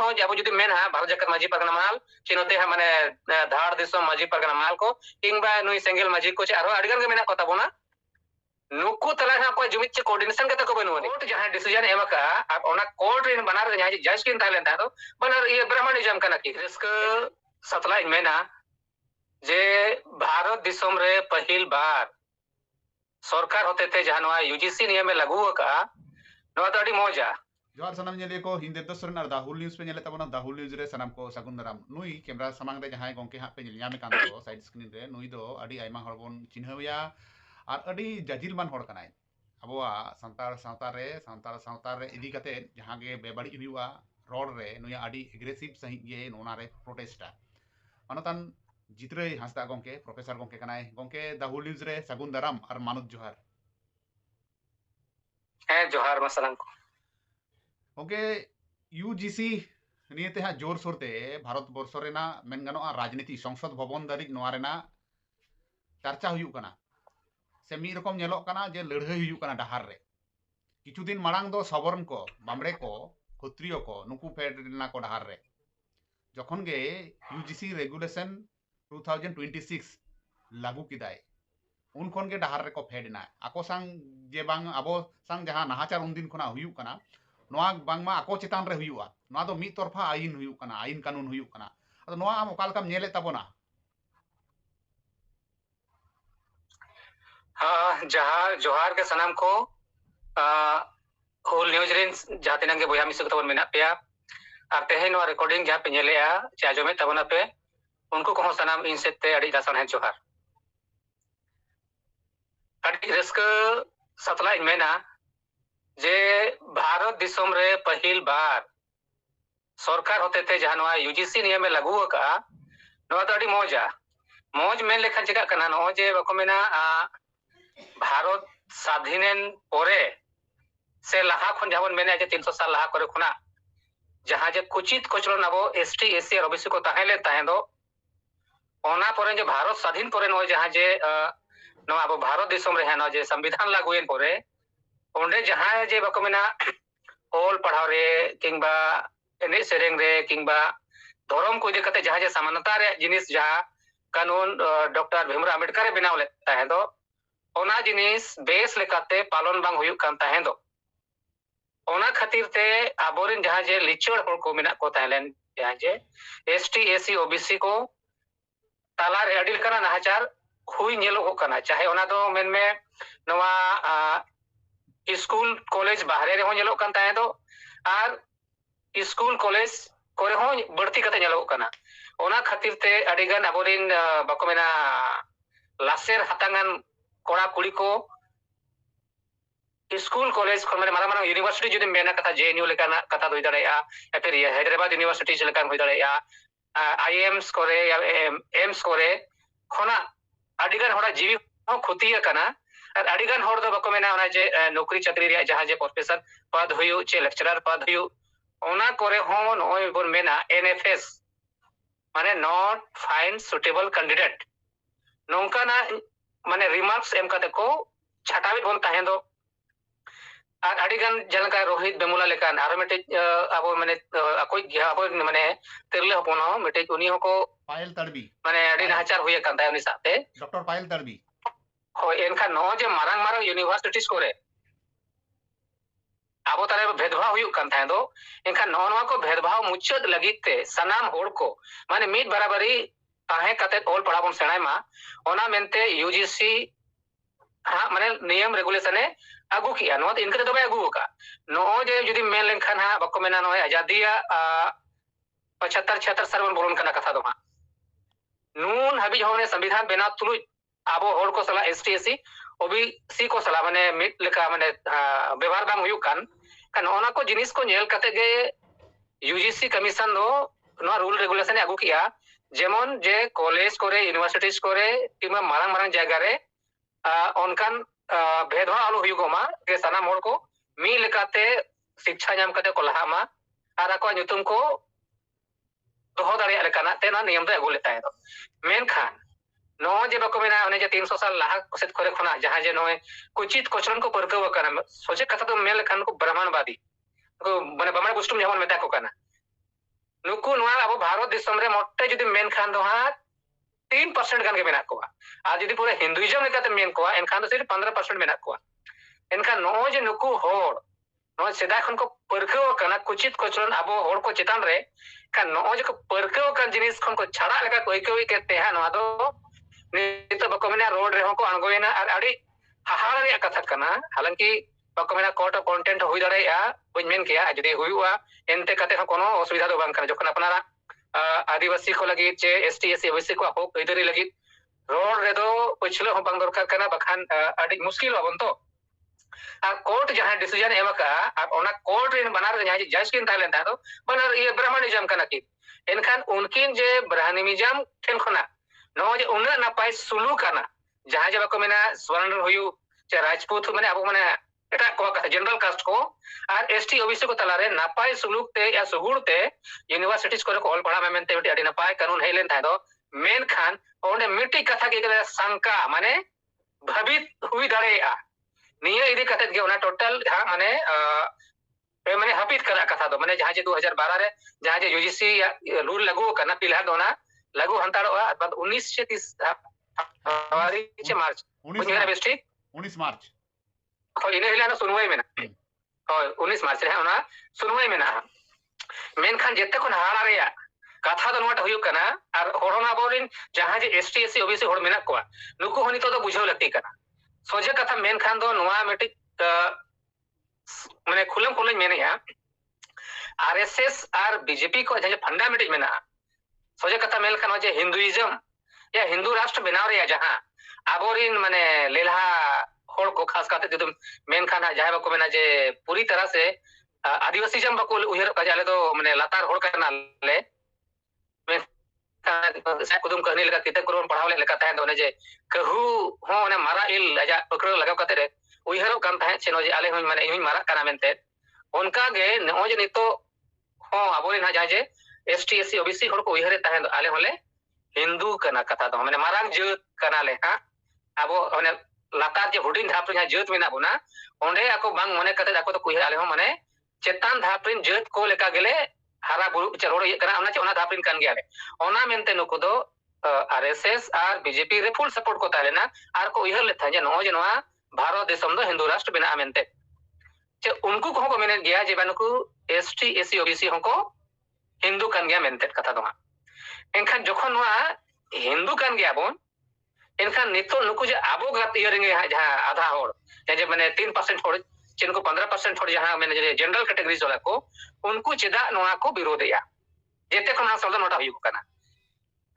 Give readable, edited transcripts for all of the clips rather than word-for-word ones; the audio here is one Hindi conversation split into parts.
हो अब जुदी मेन हा भारत जाकत माजी परगना माल चिनोते हा माने धाड़ दिसो माजी परगना माल को किंबा नुई सेंगेल माजी को चे आरो अडिगन गे मेना कोता बोना नुकु तला हा को जुमित चे कोऑर्डिनेशन कते को बनुनी कोर्ट जहां डिसीजन एमका अब ओना कोर्ट इन बनार जहां जज किन तालेन ता दो बनार ये ब्राह्मणिज्म कना की रिस्क सतला मेना जे भारत दिसोम रे पहिल बार सरकार होते थे जहां यूजीसी नियम में लागू का मौजा जोहार सनम नेले को हिंदे दसरन और दाहुल न्यूज पे नेले तबना दाहुल न्यूज रे सनम को सगुन दाराम नुई कैमरा समांग रे जहां गोंके हा पे नेलिया में कान दो साइड स्क्रीन रे नुई दो अडी आइमा हरबोन चिन्हविया और अडी जजिलमान हर कनाय अबोआ संतार रे इदी कते जहां गे बेबाड़ी हुआ रोड रे नुई अडी एग्रेसिव सही गे नोना रे प्रोटेस्टा मानतान जित्रे हंसदा गोंके प्रोफेसर गोंके कनाय गोंके दाहुल न्यूज रे सगुन दाराम और मानुत जोहार है जोहार मसलन को ओके यूजीसी नियते हा जोर सोरते भारत वर्ष रेना मेन गानोआ राजनीति संसद भवन दारिक नोआ रेना चर्चा हुयुक कना से मी रकम नेलोक कना जे लड़ाई हुयुक कना डहार रे किछु दिन मांग दो सबरन को बामड़े को खत्रियो को नुकु फेडना को डहार रे जखन गे यूजीसी रेगुलेशन 2026 लागू किदाय उन खन गे डहार रे को फेडना आको संग जे बांग अबो संग जहां नाहाचार उन दिन खना हुयुक कना नोआ बांगमा आको चितान रे हुयुआ नोआ दो मी तरफा आईन हुयुक कना आईन कानून हुयुक कना अदो नोआ आम ओकालकाम नेले तबोना हां जहां जोहार के सनम को होल न्यूज रेन जहां तिना के बोया मिसक तबन मेना पेया और तेहे नो रिकॉर्डिंग जहां पे नेलेया चा जोमे तबना पे उनको को सनम इन सेते अड़ी दासन है जोहार अड़ी रिस्क सतला मेना जे भारत दिसोम रे पहिल बार सरकार होते थे जहां यूजीसी नियम में लागू का मौजा मौज मेन लेखा चिका कना नो जे बको मेना भारत स्वाधीन परे से लहा खन जहां मेने जे 300 साल लहा करे खुना जहां जे कुचित कोचलन अबो एसटी एससी और ओबीसी को ताहेले ताहे दो ओना परे जे भारत स्वाधीन परे नो जहां जे नो अबो भारत दिसोम रे हनो जे संविधान लागूएन परे ओंडे जहां जे बको मेना ओल पढ़ाव रे किंबा एने सेरेंग रे किंबा धर्म को इदी कते जहां जे समानता रे जिनिस जहां कानून डॉक्टर भीमराव अम्बेडकर रे बनाव लेता है दो ओना जिनिस बेस लेकाते पालन बांग हुयुक कान ताहे दो ओना खातिर ते आबोरिन जहां जे लिचड़ होड़ को मेना को ताहेलेन जहां जे एसटी एससी ओबीसी को ताला रे अडिल कना नाहाचार हुई नेलो हो कना चाहे ओना दो मेन में नवा स्कूल कॉलेज बाहरे रे हो नेलो कान ताहे दो और स्कूल कॉलेज कोरे हो बढ़ती कते नेलो कना ओना खातिर ते अडिगन आबोरिन बको मेना लासेर हतांगन कोड़ा कुड़ी को स्कूल कॉलेज खन माने मारा यूनिवर्सिटी जुदी मेना कथा जेएनयू लेकाना कथा दोई दड़ेया या फिर हैदराबाद यूनिवर्सिटी लेकान होई दड़ेया आईएम्स करे या एम्स करे खना अडिगन होड़ा जीवी हो खुती कना और अडिगन होड़ दो बको मेना ओना जे नौकरी चाकरी रे जहां जे प्रोफेसर पद हुयु चे लेक्चरर पद हुयु ओना करे हो नोय बोन मेना एनएफएस माने नॉट फाइंड सुटेबल कैंडिडेट नोंका ना माने रिमार्क्स एम कते को छटावी बोन ताहे दो और अडिगन जनका रोहित बेमुला लेकान आरो मेटे अबो माने अकोय गया अबो माने तिरले हपन हो मेटे उनी हो को पायल तड़बी माने अडी नाचार हुए कांता उनी साथे डॉक्टर पायल तड़बी हो एनका नो जे मारंग मारंग यूनिवर्सिटीज कोरे आबो तारे भेदभाव हुयुक कान थाहे दो एनका नो नो को भेदभाव मुचद लगिते सनाम होड़ को माने मीट बराबरी ताहे कते ओल पढ़ाबन सेणाय मा ओना मेनते यूजीसी हां माने नियम रेगुलेशन है आगू किया नो इनके तो आगू का नो जे जुदी मेन लेखन हा बको मेना नो आजादिया 75 साल बन बोलन कना कथा दो हा नून हबी होने संविधान बेना तुलु आबो होड़ को सला एसटी एससी ओबीसी को सला माने मिट लेका माने व्यवहार बांग हुयुक कान ओना को जिनिस को नेल कते गे यूजीसी कमीशन दो नो रूल रेगुलेशन आगू किया जेमन जे कॉलेज करे यूनिवर्सिटीज करे किमा मारंग मारंग जगह रे ओनकान भेदभाव आलो हुयुगोमा के सनाम होड़ को मी लेकाते शिक्षा नाम कते को लहामा और आको नुतुम को दोहो दाड़िया लेकाना तेना नियम दे आगू लेता है दो मेन खान नो जे बको मेना ओने जे 300 साल लाहा सेत करे खुना जहां जे नोय कुचित कोचरन को परकव कना सोचे कथा तो मेल खान को ब्राह्मणवादी को माने बमण पुष्टुम जेमन मेता को कना नुकु नोआ अब भारत दिसम रे मोटे जुदी मेन खान दो हाँ 3% गान के मेना कोआ आ जुदी पूरे हिंदुइज्म लेकाते मेन कोआ एनखान दो सिर्फ 15% मेना कोआ एनखान नो जे नुकु होड़ नो सेदा खन को परखो कना कुचित कोचरन अब होड़ को चेतान रे खान नो जे को परखो कन जिनिस खन को छाड़ा लेका कोई कोई कहते हैं नो दो नितो बको मेना रोड रे को अणगोयना और अड़ी हाहाड़ा रे कथा कना हालांकि बको मेना कोट कंटेंट हुई दरेया बइन मेन किया जुदी हुईवा एनते कते कोनो असुविधा दो बांग कना जखन अपनारा आदिवासी को लगी चे एसटी एससी ओबीसी को हक अइदारी लगी रोड रे दो पछले हो बांग दरकार कना बखान अड़ी मुश्किल होबन तो आ कोर्ट जहां डिसीजन एमका आ ओना कोर्ट रे बनार जहां जज किन तालेन ता दो बनार ये ब्राह्मणिज्म कना की एनखान उनकिन जे ब्राह्मणिज्म ठेन खना नो जे उना नापाय सुलू कना जहां जे बको मेना स्वर्ण हुयु चे राजपूत माने अब माने एटा को जनरल कास्ट को और एसटी ओबीसी को तलारे नापाय सुलूक ते या सुगुड़ ते यूनिवर्सिटीज को ऑल पढ़ा में मेनते बेटी अडी नापाय कानून हेलेन था दो मेन खान ओंडे मिट्टी कथा के शंका माने भवित हुई दड़ेया निया इदी कते गे ओना टोटल हा माने माने हापित करा कथा दो माने जहां जे 2012 रे जहां जे यूजीसी रूल लागू करना पिलहा दोना लागू हंताड़ो बाद 19 से 30 फरवरी से मार्च 19 मार्च होय इने हिलानो सुनवाई मेना होय 19 मार्च रे ओना सुनवाई मेना मेन खान जेते कोन हाड़ा रे कथा दो नोटा हुयु कना और होरोना बोरिन जहां जे एसटी एससी ओबीसी होड़ मेना को नुकु हनी तो बुझाव लगती कना सोजे कथा मेन खान दो नोआ मेटी माने खुलम खुलम मेनेया आरएसएस और बीजेपी को जे फंडामेंटल मेना सोजे कथा मेल खान जे हिंदुइज्म या हिंदू राष्ट्र बनाव रे जहां आबोरिन माने लेलहा होड़ को खास करते जो मेन खान जहां बको मेना जे पूरी तरह से आदिवासी जम बको उहर जाले तो माने लातार होड़ करना ले कुदुम कहनी लगा किताब को पढ़ाव लेका तहन ओने जे कहू हो ओने मारा इल अजा पकड़ लगाव कते रे उहरो कान तहन छेनो जे आले होई माने इहुई मारा काना मेनते उनका गे नो जे नितो हो आबोरे ना जाजे एसटी एससी ओबीसी होड़ को उहरे तहन आले होले हिंदू कना कथा दो माने मारांग जेत कना ले हा आबो ओने लातार जे हुडिन धाप रे जेत मेना बुना ओंडे आको बांग मने कते आको तो कुहर आले हो माने चेतान धाप रे जेत को लेका गेले हारा बुरु चरोड़ ये कना ओना चे ओना धाप रे कान गया ले ओना मेनते नुको दो आरएसएस और बीजेपी रे फुल सपोर्ट को तालेना आर को उहर ले था जे नोआ भारत देशम दो हिंदू राष्ट्र बिना मेनते चे उनको को मेने गया जे बानुको एसटी एससी ओबीसी को हिंदू कान गया मेनते कथा दो एनखान जखन नोआ हिंदू कान गया बोन एनखान नितो नुको जे आबो गत इयरिंगे जहां आधा होड़ जे माने 3% होड़ जिनको 15% होड़ जहां माने जे जनरल कैटेगरीज वाला को उनको चेदा नोआ को विरोधया जेते कोना शब्द नोटा हुई कना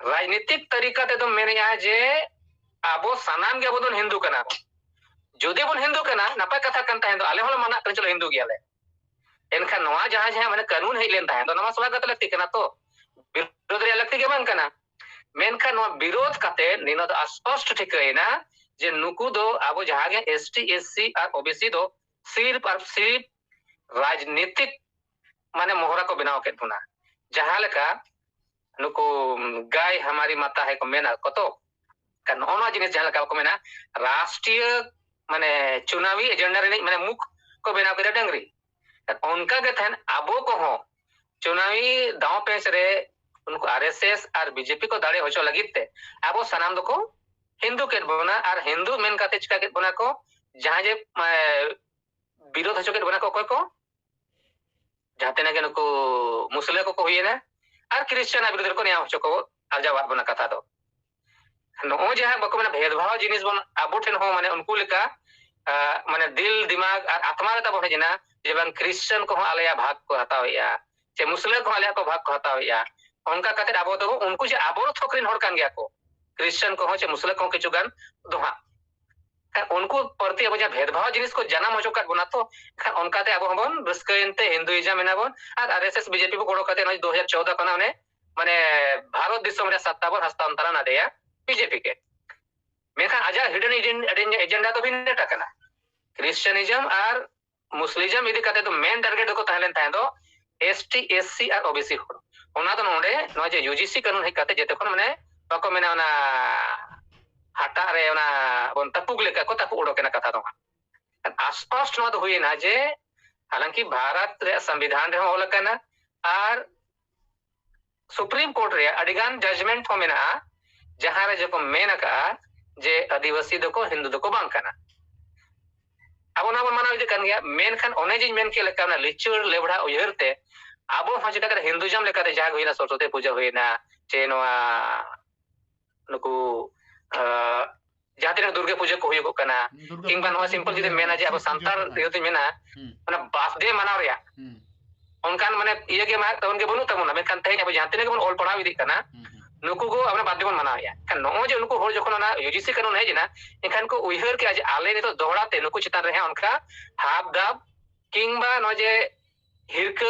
राजनीतिक तरीका ते तो मेने जे आबो सनाम के बदन हिंदू कना जुदे बन हिंदू कना नपाय कथा कन ताहें तो आले होल मना कर चलो हिंदू गयाले एनखान नोआ जहां जहां माने कानून हेइ लेन ताहें तो नवा स्वागत लगती कना तो विरोध रे लगती के बांग कना मेनखान नोआ विरोध कते निनो तो स्पष्ट ठिकैना जे नुकु दो आबो जहां गे एसटी एससी और ओबीसी दो सिर्फ और सिर्फ राजनीतिक माने मोहरा को बनाव के दुना जहां लेका नुकु गाय हमारी माता है को मेना कतो kan ono jenis jalan kau ko mena राष्ट्रीय माने चुनावी एजेंडा रे माने मुख को बनाव के डंगरी उनका के थन आबो को हो चुनावी दाव पेश रे उनको आरएसएस और बीजेपी को दाड़े होचो लगिते आबो सनाम दो को हिंदू के बना और हिंदू मेन काते चिका के बना को जहां जे विरोध होचो के बना को कोई को जाते ना के नुको मुस्लिम को हुई ना और क्रिश्चियन विरोध को न्याय होचो को आजावाद बना कथा दो नो जहां बको माने भेदभाव जिनिस बन आबो ठेन हो माने उनको लेका माने दिल दिमाग और आत्मा रे तबो हेजना जे बांग क्रिश्चियन को आलेया भाग को हतावया जे मुस्लिम को आलेया को भाग को हतावया उनका कते आबो दो उनको जे आबो थोकरिन होर कान गया को क्रिश्चियन को हो जे मुस्लिम को किछु गान दोहा उनको प्रति अब भेदभाव जिनिस को जाना मजो कर बना तो उनका ते अब हम रस्कयनते हिंदुइज्म मेना बन और आरएसएस बीजेपी को गोड़ो कते 2014 कना माने भारत दिसम रे सत्ता पर हस्तांतरण आदेया बीजेपी के मेखा आजा हिडन एजेंडा तो भिन्न टकना क्रिश्चियनिज्म और मुस्लिम इदी कते तो मेन टारगेट को तहलेन ताहे दो एसटी एससी और ओबीसी होड़ ओना तो नोडे नो जे यूजीसी कानून हे कते जेते कोन माने बको मेना ओना हटा रे ओना बन तपुग लेका को तपु उडो केना कथा दो स्पष्ट नो तो हुई ना जे हालांकि भारत रे संविधान रे होल कना और सुप्रीम कोर्ट रे अडिगान जजमेंट हो मेना जहां रे जो मेन का जे आदिवासी दको हिंदू दको बांग कना अब ना बन माना जे कन गया मेन खान ओने जे मेन के लेका ना लिचर लेबड़ा उयरते अब हो जेटा हिंदुजम लेका ते जाग होइना सरस्वती पूजा होइना चे नोआ नुकु जहाँ तीन दुर्गा पूजा को हुई कना किंबा नोआ सिंपल जुदी मेना जे अब संतार युति मेना माने बर्थडे मनाव रिया उनकान माने इये के मा तवन के बनु तमना मेन कान तहे अब जहाँ तीन के बन ऑल पढ़ाव इदी कना नुकु को अपने बर्थडे बन मनाव रिया कान नो जे नुकु होर जखन ना यूजीसी कानून है जना एखान को उइहर के आज आले ने तो दोहराते नुकु चितान रहे उनका हाफ दाब किंबा नो जे हिरक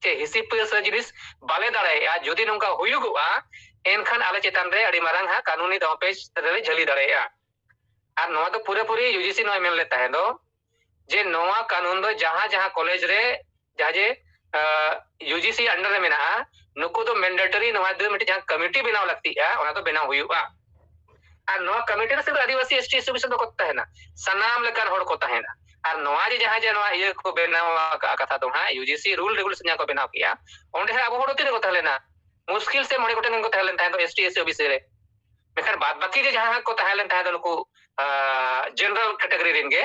चे हिसिप से जिनिस बाले दाड़े जुदी नोंका हुयुगुआ एनखान आले चितान रे अड़ी मारंग हा कानूनी दपेज रे झली दाड़ेया और नोआ तो पूरे पूरी यूजीसी नोआ मेन लेता है दो जे नोआ कानून दो जहां जहां कॉलेज रे जहां जे यूजीसी अंडर रे मेना नुकु तो मैंडेटरी नोआ दो मिट जहां कमिटी बनाव लगती है ओना तो बनाव हुयुआ और नोआ कमिटी रे सिर्फ आदिवासी एसटी एससी दो कोता है ना सनाम लेकर होड़ कोता है ना और नोआ जे जहां जे नोआ ये को बनाव कथा तो हां यूजीसी रूल रेगुलेशन को बनाव किया ओंडे अब होड़ तीन को तहलेना मुश्किल से मोड़े गोटेन को तहलेन ताहे तो एसटी एससी ओबीसी रे मेखान बाद बाकी जे जहां को तहलेन ताहे तो नुकु जनरल कैटेगरी रेंगे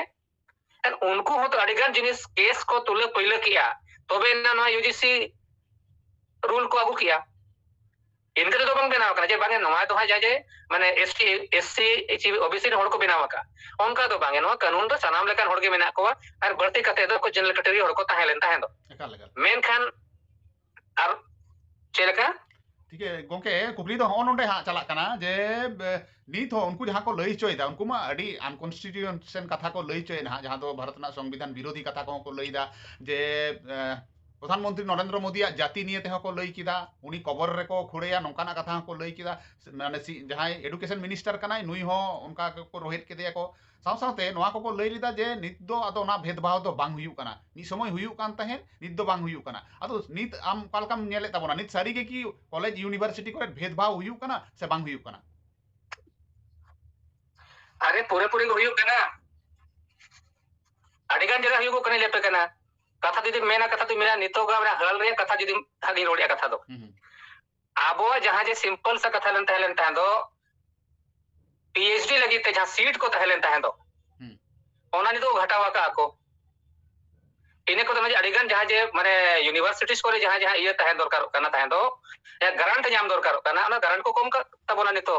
उनको हो तो अडिगान जिनिस केस को तुले पहले किया तबे ना नोआ यूजीसी रूल को आगु किया इनके तो बंग बनाव कना जे बांगे नोआ तो जाजे माने एसटी एससी ओबीसी होड़ को बनाव का उनका तो बांगे नोआ कानून तो सनाम लेकान होड़ के मेना को और बढ़ती कते दो को जनरल कैटेगरी होड़ को तहलेन ताहे दो मेन खान और चेलका ठीक है गोंके कुकली दो होन ओंडे हा चला कना जे नीत हो उनको जहां को लई चोयदा उनको मा अडी अनकॉन्स्टिट्यूशन कथा को लई चोय ना जहां दो भारत ना संविधान विरोधी कथा को लईदा जे प्रधानमंत्री नरेंद्र मोदी जाति निये ते को लई किदा उनी कबर रे को खुड़ेया नोकाना कथा को लई किदा माने जहां एडुकेशन मिनिस्टर कनाय नुई हो उनका को रोहित के दिया को साव सावते नोआ को लई लिदा जे नित दो आदो ना भेदभाव दो बांग हुयु कना नि समय हुयु कान तहे नित दो बांग हुयु कना आदो नित आम कालकाम नेले ताबोना नित सारी के की कॉलेज यूनिवर्सिटी को भेदभाव हुयु कना से बांग हुयु कना अरे पूरे पूरे हुयु कना अडिगान जगह हुयु को कने लेपे कना कथा जुदी मेना कथा तो मेना नितो गा हल रे कथा जुदी थागी रोडिया कथा दो आबो जहां जे सिंपल सा कथा लेन ता दो पीएचडी लगी ते जहां सीट को तहलेन ता दो ओना नि तो घटावा का को इने को तो अडिगान जहां जे माने यूनिवर्सिटीज को जहां जहां ये तहन दरकार कना तहन दो या ग्रांट जाम दरकार कना ओना ग्रांट को कम का तबोना नि तो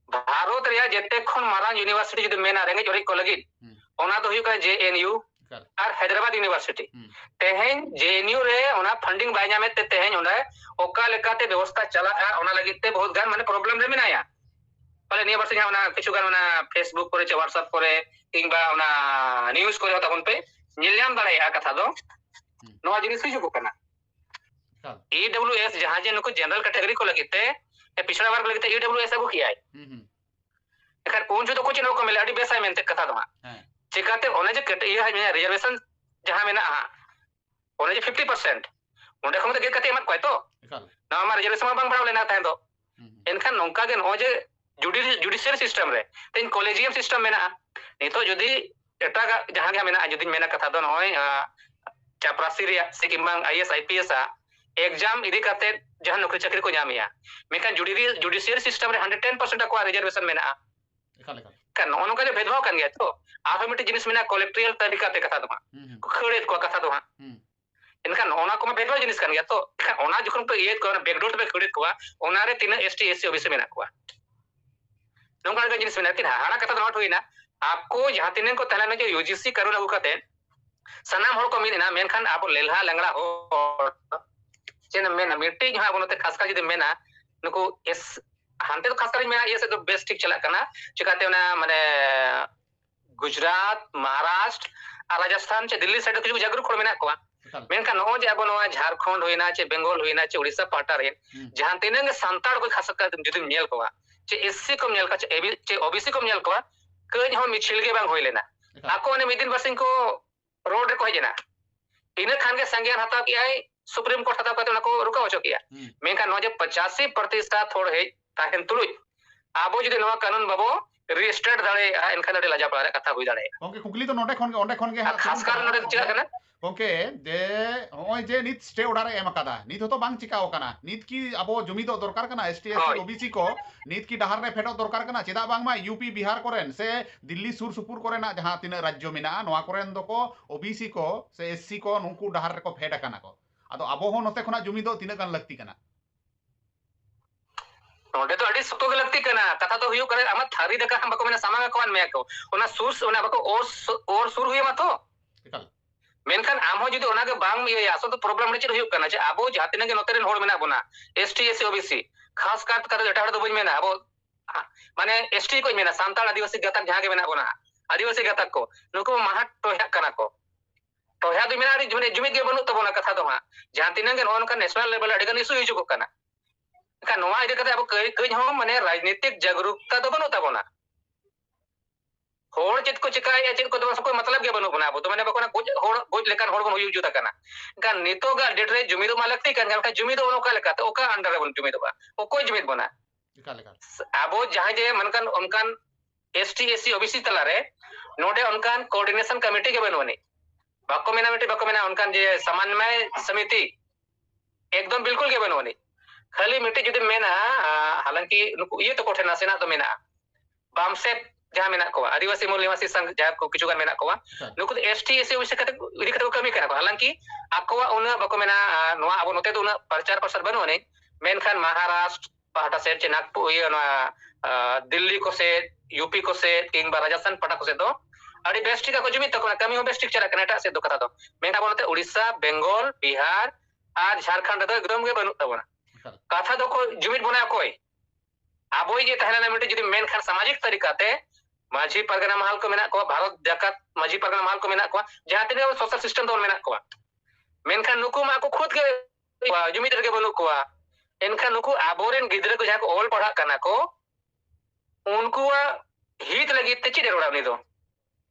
भारत रे जेते खन मारान यूनिवर्सिटी जुदी मेना रेंगे जोरी को लगी ओना तो हुयु का जेएनयू और हैदराबाद यूनिवर्सिटी तेहेन जेएनयू रे ओना फंडिंग बाय जामे ते तेहेन ओना ओका लेकाते व्यवस्था चला आ ओना लगिते बहुत गान माने प्रॉब्लम रे मेनाया पहले निया बरसे ओना किछु गान ओना फेसबुक करे चे व्हाट्सएप करे किंबा ओना न्यूज़ करे तबन पे निल्याम दाड़े आ कथा दो नोआ जिनिस हिजु को कना ईडब्ल्यूएस जहां जे नको जनरल कैटेगरी को लगिते ए पिछड़ा वर्ग लगिते ईडब्ल्यूएस को किया है एखर कोन जो तो कुछ नो को मिले अडी बेसाय मेनते कथा दो चिकाते ओने जे ये है रिजर्वेशन जहां मेना ओने जे 50% ओंडे खम ते कते मत कोय तो ना मा रिजर्वेशन बांग बढ़ाव लेना ताहे दो एनखान नोंका गे नो जे जुडिशियल सिस्टम रे तेन कॉलेजियम सिस्टम मेना नितो जदी एटा जहां गे मेना जदी मेना कथा दो नय चापरासी रे से किंबा आईएएस आईपीएस एग्जाम इदी कते जहां नौकरी चाकरी को नामिया मेका जुडिशियल सिस्टम रे 110% को रिजर्वेशन मेना kan ono kale भेदभाव kan गया तो आफे मिटे जिनिस मेना कलेक्टोरियल तरीका ते कथा दमा खड़े को कथा दो इनखान ओना को भेदभाव जिनिस kan गया तो ओना जखन पे ये को बैकडोर पे खड़े को ओना रे तीन एसटी एससी ओबीसी मेना को नोंका का जिनिस मेना तीन हाना कथा नोट होइना आपको जहां तीन को तहला जो यूजीसी करो लागू कते सनाम होड़ को मिना मेनखान आप लेलहा लंगड़ा हो चेन मेना मिट्टी जहां बनते खास का जदी मेना नको एस हानते तो खास कर मेना ये से तो बेस्ट ठीक चला करना चिकाते ना माने गुजरात महाराष्ट्र और राजस्थान चे दिल्ली साइड कुछ जागरूक खोड़ मेना को मेनखान नो जे अब नो झारखंड होइना चे बेंगल होइना चे उड़ीसा पाटा रे जहां तीन संताड़ को खास कर जदी नेल को चे एससी को नेल का चे ओबीसी को नेल को कई हम मिछिल के बांग होइलेना आको ने मिदिन बसिंग को रोड रे को हेजना इने खान के संज्ञान हता कि आई सुप्रीम कोर्ट हता को को रुका हो चुकिया मेनखान नो जे 85% थोड़ है ताहेन तुलुई आबो जदी नवा कानून बाबो ᱨᱮᱡᱤᱥᱴᱟᱨ ᱫᱟᱲᱮᱭᱟᱜᱼᱟ ᱮᱱᱠᱷᱟन ᱟᱹᱰᱤ ᱞᱟᱡᱟ ᱯᱟᱲᱟ ᱠᱟᱛᱷᱟ ᱦᱩᱭ ᱫᱟᱲᱮᱭᱟᱜᱼᱟ ᱜᱚᱝᱠᱮ ᱠᱩᱠᱞᱤ ᱫᱚ ᱱᱚᱰᱮ ᱠᱷᱚᱱ ᱜᱮ ᱠᱷᱟᱥ ᱠᱟᱨ ᱱᱚᱰᱮ ᱪᱮᱫ ᱠᱟᱱᱟ ᱜᱚᱝᱠᱮ ᱡᱮ ᱦᱚᱸᱜᱼᱚᱭ ᱡᱮ ᱱᱤᱛ ᱥᱴে ᱚর্ডার ᱮᱢ ᱟᱠᱟᱫᱟ ᱱᱤᱛ ᱦᱚᱸᱛᱚ ᱵᱟᱝ ᱪᱤᱠᱟᱣ ᱠᱟᱱᱟ ᱱᱤᱛ ᱠᱤ ᱟᱵᱚ ᱡᱩᱢᱤᱫᱚᱜ ᱫᱚᱨᱠᱟর ᱠᱟᱱᱟ ST SC OBC ᱠᱚ ᱱᱤᱛ ᱠᱤ ᱰᱟᱦᱟᱨ ᱨᱮ ᱯᱷᱮᱰᱚᱜ ᱫᱚᱨᱠar ᱠᱟᱱᱟ ᱪᱮᱫᱟᱜ ᱵᱟᱝᱢᱟ यूपी बिहार कोरेन से दिल्ली सुर सुपुर कोरेना जहां तीना राज्य मेना नोआ कोरेन दको OBC को से SC को नुकु डहार रे को फेड काना को आदो आबो हो नोते खना जुमिदो तिना गान लगती काना नोडे तो अड़ी सतो लगती कना कथा तो हुयु करे आमा थारी देखा हम बको मेना सामागा कवान मे को ओना सुर ओना बको और सुर हुय मा तो एकाल मेनखान आम हो जुदी ओना के बांग ये आसो तो प्रॉब्लम रे हुयु कना जे आबो जातिना के नोते रेन होड़ मेना बना ST SC OBC खास कर कथा एटा हड़ दो बज मेना आबो माने ST को मेना सांताल आदिवासी गतक जहां के मेना बना आदिवासी गतक को नुको माहा टोया कना को टोया दो मेना माने जुमिद के बनु तबोना कथा दो हा जहां तिना के ओन का नेशनल लेवल अडी गन इशू हिजु को कना का नोआ इदि कते अब कई हो माने राजनीतिक जागरूकता दो बनु तबोना होड़ चेत को चिकाय चेत को तो कोई मतलब के बनु बना अब तो माने बकोना होड़ गोज लेकान होड़ बन हुयु जुदा कना का नितो गा डेट रे जुमिदो मा लगती कन का जुमिदो ओका लेका तो ओका अंडर बन जुमिदो बा ओ कोई जुमिद बना आबो जहां जे मनकन उनकन ST SC OBC तला रे नोडे उनकन कोऑर्डिनेशन कमेटी के बनवनी बाको मेना उनकन जे समन्वय समिति एकदम बिल्कुल के बनवनी खाली मिट्टी जुदी मेना हालांकि नुकु ये तो कोठे नासेना तो मेना बामसे जहां मेना को आदिवासी मूल निवासी संघ जहां को किछु गान मेना को नुकु ST SC OBC कते इदि कते कमी कना को हालांकि आकोवा उना बाको मेना नोआ अब नोते तो उना प्रचार प्रसार बनवनी मेनखान महाराष्ट्र पाटा से नागपुर ये दिल्ली को से यूपी को से किंबा राजस्थान पाटा को से दो अड़ी बेस्टिक को जुमित तक कमी हो बेस्टिक चला कनेटा से दो कथा दो मेना बोलते उड़ीसा बेंगल बिहार और झारखंड दो एकदम के बनु तबना कथा दो को जुमित बना कोई आबोई जे तहना मिटे जदी मेन खान सामाजिक तरीकाते माझी परगना महल को मेना को भारत जाकत माझी परगना महल को मेना को जहां तिने सोशल सिस्टम दो मेना को मेन खान नुकु मा को खुद के जुमित रे के बनु को एनखान नुकु आबोरेन गिदरे को जहां को ओल पढ़ा कना को उनको हित लगी ते चिदे रोड़ा नि दो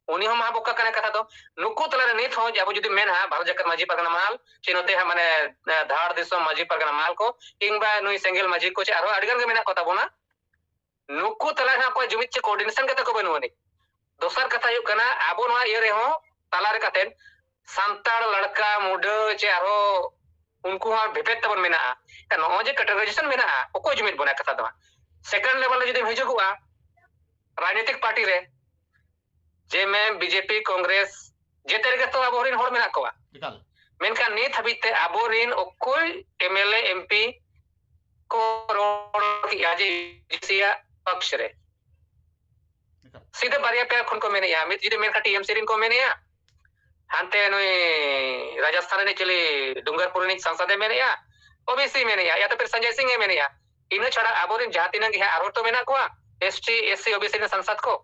उनी हम बोका कने कथा दो नुकु तलारे नित हो जाबो जुदी मेन हा भारत जाकत माझी परगना महल चिनोते हा माने धाड़ दिसम माझी परगना महल को किंबा नुई सेंगेल माझी को चे आरो अडगन के मेना कथा बोना नुकु तला हा को जुमित चे कोऑर्डिनेशन कते को बनवनी दोसर कथा यु कना आबो नवा ये रे हो तलारे कते सांताल लड़का मुडे चे आरो उनको हा भेपेत तबन मेना का नो जे कैटेगराइजेशन मेना ओको जुमित बना कथा दो सेकंड लेवल जुदी हिजुगुआ राजनीतिक पार्टी रे जे में बीजेपी कांग्रेस जे तरीके तो आबोरिन होड़ मेना को मेनखान नित हबिते आबोरिन ओकोय MLA MP को रोड की आजे जिसिया पक्ष रे सीधे बारिया पे खन को मेने या मित जुदी मेनखा TMC रिन को मेने या हांते नोई राजस्थान ने चली डुंगरपुर नि संसद मेने या OBC मेने या तो फिर संजय सिंह मेने या इन छड़ा आबोरिन जातिना के आरो तो मेना को ST SC OBC ने संसद को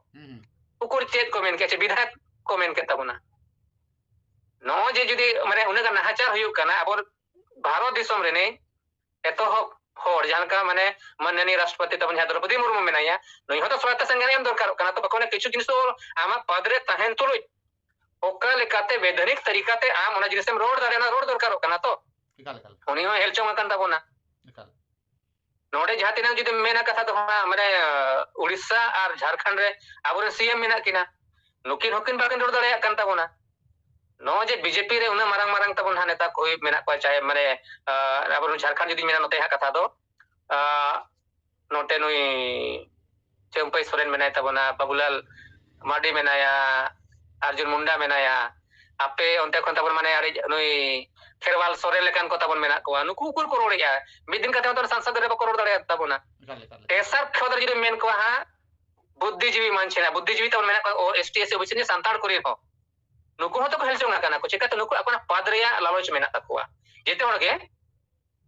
उकुर चेत को मेन के विधायक को मेन के तबना नो जे जुदी माने उन का नाचार हुयु कना अब भारत दिसम रे ने एतो होड़ जानका माने माननीय राष्ट्रपति तबन द्रौपदी मुर्मू मेनाया नई हो तो स्वायत्त संज्ञान एम दरकार कना तो बकोने किछु जिनिस आमा पदरे तहन तुलुय ओका लेकाते वैधानिक तरीकाते आम ओना जिनिसम रोड दारेना रोड दरकार कना तो उनी हो हेलचोंग कन तबना नोडे जहातिना जुदी मेना कथा तो माने उड़ीसा और झारखंड रे आबोरे CM मेना किना नुकिन हकिन बाकिन रोड दाड़े कन तबना नो जे बीजेपी रे उना मारंग मारंग तबन हा नेता कोई मेना को चाहे माने आबोरे झारखंड जुदी मेना नते हा कथा दो नोटे नुई चेम्पई सोरेन मेना तबना बाबूलाल माडी मेनाया अर्जुन मुंडा मेनाया आपे ओंते खन तबन माने अरे नुई खेरवाल सोरेन लेकान को तबन मेना को नुकु कुर को रोड़िया मिदिन कथा तो संसद रे बको रोड दाड़े तबना तेसर खदर जुदी मेन को हा बुद्धिजीवी मानछेना बुद्धिजीवी तबन मेना को ST SC OBC ने सांताड़ करी हो नुकु हो तो हेलचोंग कना को चिका तो नुकु अपना पद रे लालच मेना तकुआ जेते होड़ के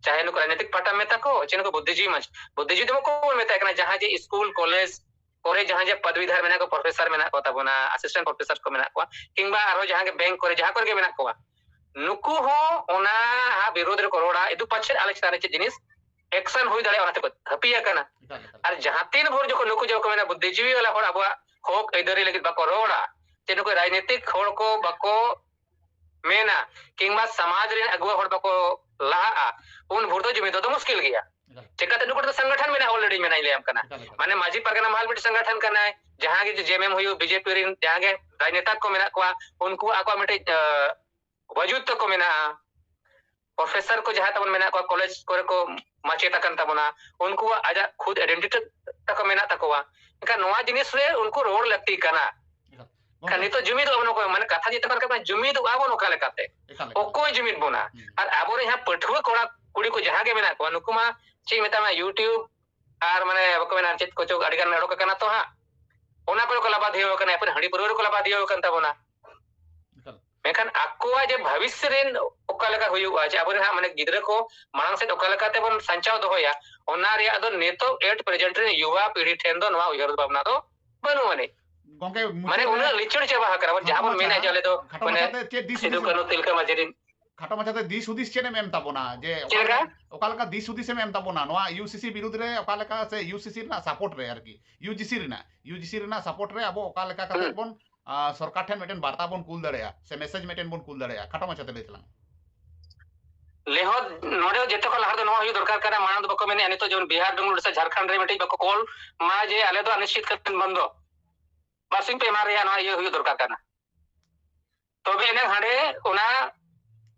चाहे नुकु राजनीतिक पार्टी में तको चेन को बुद्धिजीवी मानछ बुद्धिजीवी तो को मेता कना जहां जे स्कूल कॉलेज करे जहां जे पदवीधर मेना को प्रोफेसर मेना को तबना असिस्टेंट प्रोफेसर को मेना को किंबा आरो जहां के बैंक करे जहां करे मेना को नुकु हो ओना हा विरोध रे करोड़ा इदु पछे आलोचना रे जिनिस एक्शन हुई दाड़े ओना ते हपिया कना और जहां तीन भोर जो नुकु जो को मेना बुद्धिजीवी वाला होड़ अबवा होक एदरी लगित बको रोड़ा तेनु को राजनीतिक होड़ को बको मेना किंबा समाज रे अगुवा होड़ बको लाहा उन भोर तो जुमिदो तो मुश्किल गया चिकाते नुकु तो संगठन मेना ऑलरेडी मेना ले हम कना माने माझी परगना महल में संगठन करना है जहां गे जेएमएम हुई बीजेपी रिन जहां गे राजनेता को मेना को उनको आको मिटे वजूद तो को मेना प्रोफेसर को जहां तबन मेना को कॉलेज को माचेता कन तबना उनको आजा खुद आइडेंटिटी तक मेना तकवा इनका नवा जिनिस रे उनको रोड लगती कना kan itu jumid ono ko mane katha jita kan jumid abon okale kate okoi jumid bona ar abore ha pathua kora kuri ko jaha ge mena ko nuku ma chi meta ma youtube ar mane bako mena chit ko chok adigan nado kana to ha ona ko kala ba diyo kana apne hadi purur ko laba diyo kan ta bona mekan akwa je bhavishya ren okale ka huyu aje abore ha mane gidra ko marang se okale kate bon sanchao dohoya ona re ado neto at present re yuva pidhi ten do nwa uyar babna do banu mane gongke माने उन्हें लिचड़ चबा करा जहां पर मेना चले तो माने सिदु कनु तिलका माजरिन खाटो माछाते दिस हुदिस चेने मेम ताबोना जे ओकालका दिस हुदिस मेम ताबोना नोआ यूसीसी विरुद्ध रे ओकालका से यूसीसी ना सपोर्ट रे आरकी यूजीसी रे ना सपोर्ट रे अबो ओकालका काते बोन सरकार ठेन मेटेन वार्ता बोन कुल दड़ेया से मैसेज मेटेन बोन कुल दड़ेया खाटो माछाते लेतलां लेहो नोडे जेते को लहर दो नोआ हुई दरकार करा मानद बको मेने अनि तो जोन बिहार बेंगलुरु से झारखंड रे मेटे बको कॉल मा जे आले तो अनिश्चित करन बंदो बासिंग पे मारे या ना ये हुई दरकार करना तो भी इन्हें हाडे उना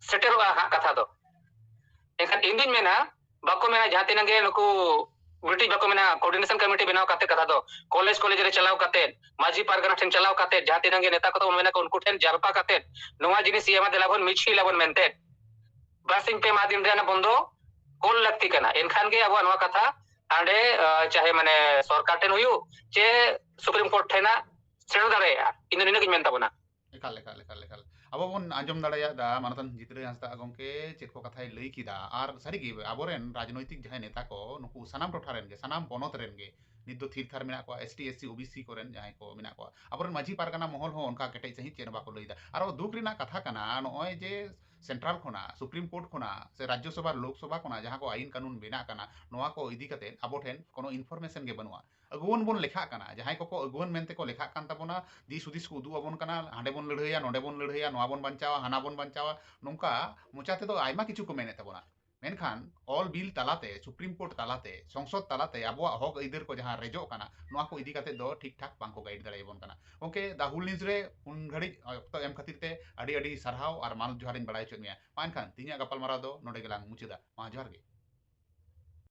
सेटर हा कथा दो एखन इंदिन में ना बको में जाते नगे नुकु ब्रिटिश बको में कोऑर्डिनेशन कमेटी बनाव करते कथा दो कॉलेज रे चलाव करते माजी पारगना ठेन चलाव करते जाते नगे नेता को तो मेना को उनको ठेन जारपा करते नोवा जिनिस ये मा देलाबन मिछि लाबन मेनते बासिंग पे मादिन रे ना बंदो कोल लगती कना एनखान गे अब नोवा कथा आंडे चाहे माने सरकार ठेन हुयु चे सुप्रीम कोर्ट ठेना सेनो दाड़ेया इन निने मेन ताबना एकाल अब बन आंजम दाड़ेया दा मानतन जितरे हंसदा गंके चेक को कथाय लई किदा आर सारिगे आबोरेन राजनैतिक जहां नेता को नुकु सनाम टोठारेन गे सनाम पनत रेन गे नित दो थीर थार मेना को एसटी एससी ओबीसी कोरेन जहां को मेना को आबोरेन माझी पारगाना महल हो उनका केटै सही चेन बाको लईदा आरो दुख रिना कथा कना नय जे सेंट्रल खोना सुप्रीम कोर्ट खोना से राज्यसभा लोकसभा खोना जहां को आईन कानून बेना कना नोआ को इदी कते आबो ठेन कोनो इनफॉरमेशन गे बनुआ अगुवन बोन लेखा कना जहां को अगुवन मेनते को लेखा कान ताबोना दिस हुदिस को उदु अबन कना हांडे बोन लड़हैया नोडे बोन लड़हैया नोआ बोन बंचावा हाना बोन बंचावा नोंका मुचाते तो आयमा किछु को मेने ताबोना मेनखान ऑल बिल तालाते सुप्रीम कोर्ट तालाते संसद तालाते अब हक इधर को जहां रेजो कना नोआ को इदी कते दो ठीक ठाक बांको गाइड दाड़े बोन कना ओके दा हुल न्यूज रे उन घड़ी तो एम खातिर ते अडी अडी सरहाव और मान जोहारिन बड़ाय चोमिया मानखान तिनिया गपल मारा दो नोडे गेलांग मुचिदा मा जोहार गे।